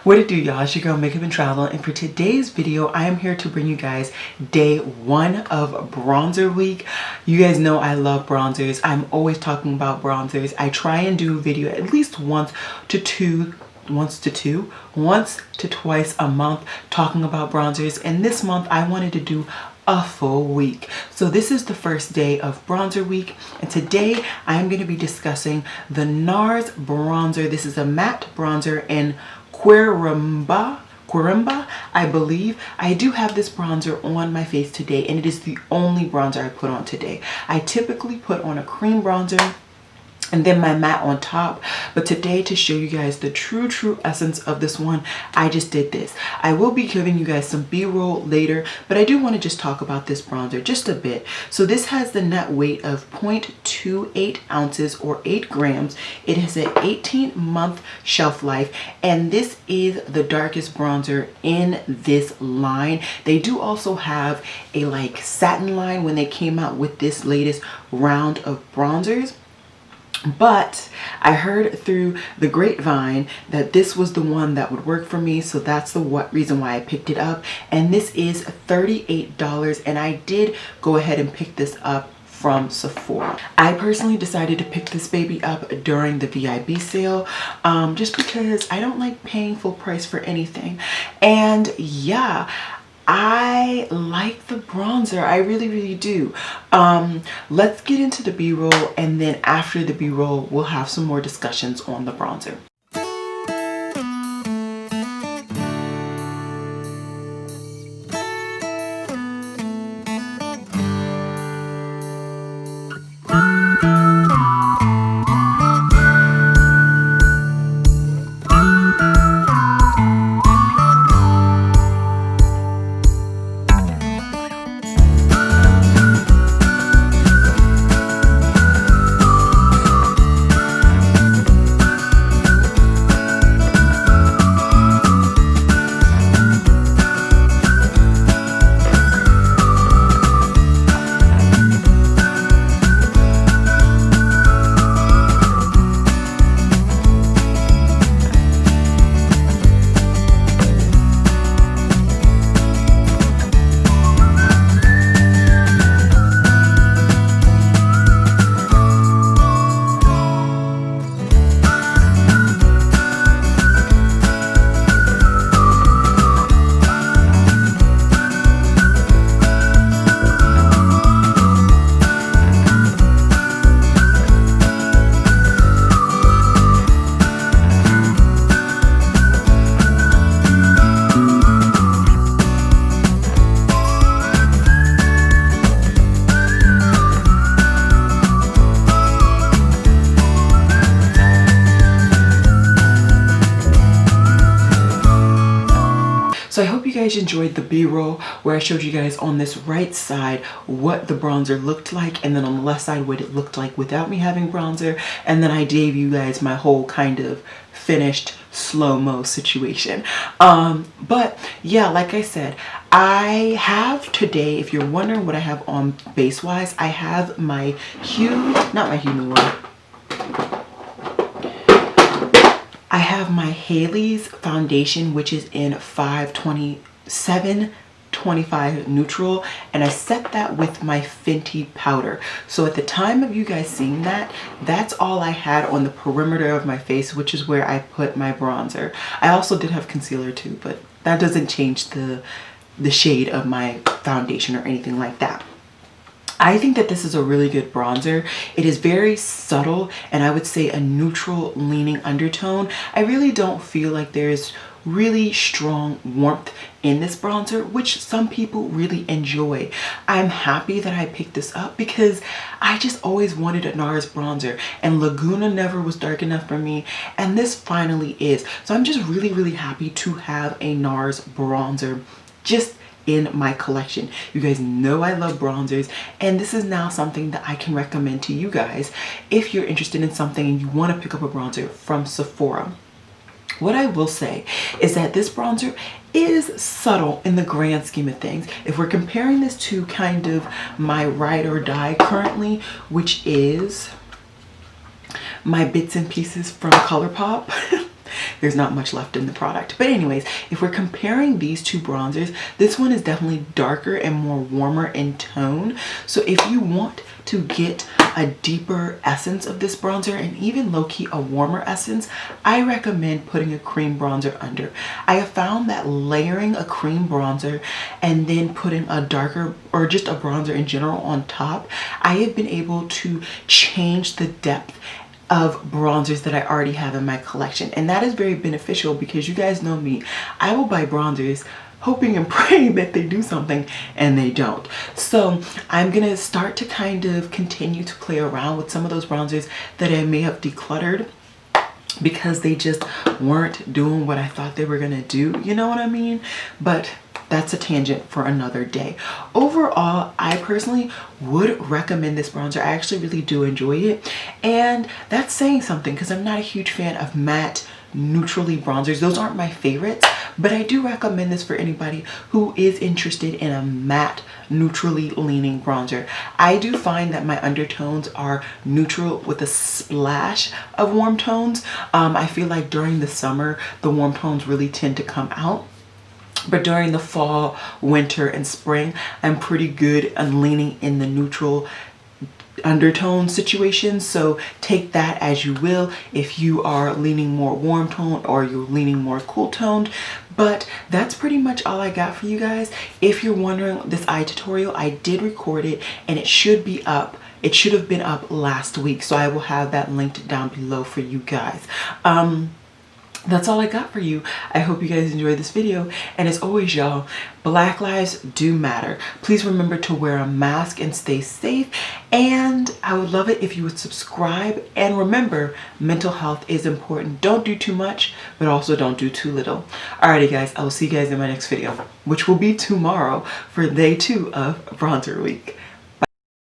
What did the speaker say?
What it do, y'all? It's your girl Makeup and Travel, and for today's video I am here to bring you guys day 1 of bronzer week. You guys know I love bronzers. I'm always talking about bronzers. I try and do a video at least once to twice a month talking about bronzers, and this month I wanted to do a full week. So this is the first day of bronzer week, and today I am going to be discussing the NARS bronzer. This is a matte bronzer in Quirumba, I believe. I do have this bronzer on my face today, and it is the only bronzer I put on today. I typically put on a cream bronzer and then my matte on top, but today, to show you guys the true essence of this one, I just did this. I will be giving you guys some B-roll later, but I do want to just talk about this bronzer just a bit. So this has the net weight of 0.28 ounces or 8 grams. It has an 18-month shelf life, and this is the darkest bronzer in this line. They do also have a like satin line when they came out with this latest round of bronzers. But I heard through the grapevine that this was the one that would work for me, so that's the reason why I picked it up. And this is $38, and I did go ahead and pick this up from Sephora. I personally decided to pick this baby up during the VIB sale, just because I don't like paying full price for anything. And yeah, I like the bronzer. I really do. Let's get into the B-roll, and then after the B-roll we'll have some more discussions on the bronzer. So I hope you guys enjoyed the B-roll where I showed you guys on this right side what the bronzer looked like, and then on the left side what it looked like without me having bronzer, and then I gave you guys my whole kind of finished slow-mo situation. But yeah, like I said, I have today, if you're wondering what I have on base wise, I have my I have my Haley's foundation, which is in 527-25 neutral, and I set that with my Fenty powder. So at the time of you guys seeing that, that's all I had on the perimeter of my face, which is where I put my bronzer. I also did have concealer too, but that doesn't change the shade of my foundation or anything like that. I think that this is a really good bronzer. It is very subtle, and I would say a neutral leaning undertone. I really don't feel like there's really strong warmth in this bronzer, which some people really enjoy. I'm happy that I picked this up because I just always wanted a NARS bronzer, and Laguna never was dark enough for me, and this finally is. So I'm just really happy to have a NARS bronzer just in my collection. You guys know I love bronzers, and this is now something that I can recommend to you guys if you're interested in something and you want to pick up a bronzer from Sephora. What I will say is that this bronzer is subtle in the grand scheme of things. If we're comparing this to kind of my ride or die currently, which is my bits and pieces from ColourPop, there's not much left in the product. But anyways, if we're comparing these two bronzers, this one is definitely darker and more warmer in tone. So if you want to get a deeper essence of this bronzer and even low-key a warmer essence, I recommend putting a cream bronzer under. I have found that layering a cream bronzer and then putting a darker or just a bronzer in general on top, I have been able to change the depth of bronzers that I already have in my collection. And that is very beneficial because you guys know me, I will buy bronzers hoping and praying that they do something, and they don't. So I'm gonna start to kind of continue to play around with some of those bronzers that I may have decluttered because they just weren't doing what I thought they were gonna do, you know what I mean? But that's a tangent for another day. Overall, I personally would recommend this bronzer. I actually really do enjoy it, and that's saying something because I'm not a huge fan of matte neutrally bronzers. Those aren't my favorites, but I do recommend this for anybody who is interested in a matte neutrally leaning bronzer. I do find that my undertones are neutral with a splash of warm tones. I feel like during the summer the warm tones really tend to come out, but during the fall, winter, and spring, I'm pretty good on leaning in the neutral undertone situation. So take that as you will if you are leaning more warm tone or you're leaning more cool toned. But that's pretty much all I got for you guys. If you're wondering, this eye tutorial, I did record it and it should be up. It should have been up last week, so I will have that linked down below for you guys. That's all I got for you. I hope you guys enjoyed this video. And as always, y'all, Black lives do matter. Please remember to wear a mask and stay safe. And I would love it if you would subscribe. And remember, mental health is important. Don't do too much, but also don't do too little. Alrighty, guys, I will see you guys in my next video, which will be tomorrow for day 2 of Bronzer Week.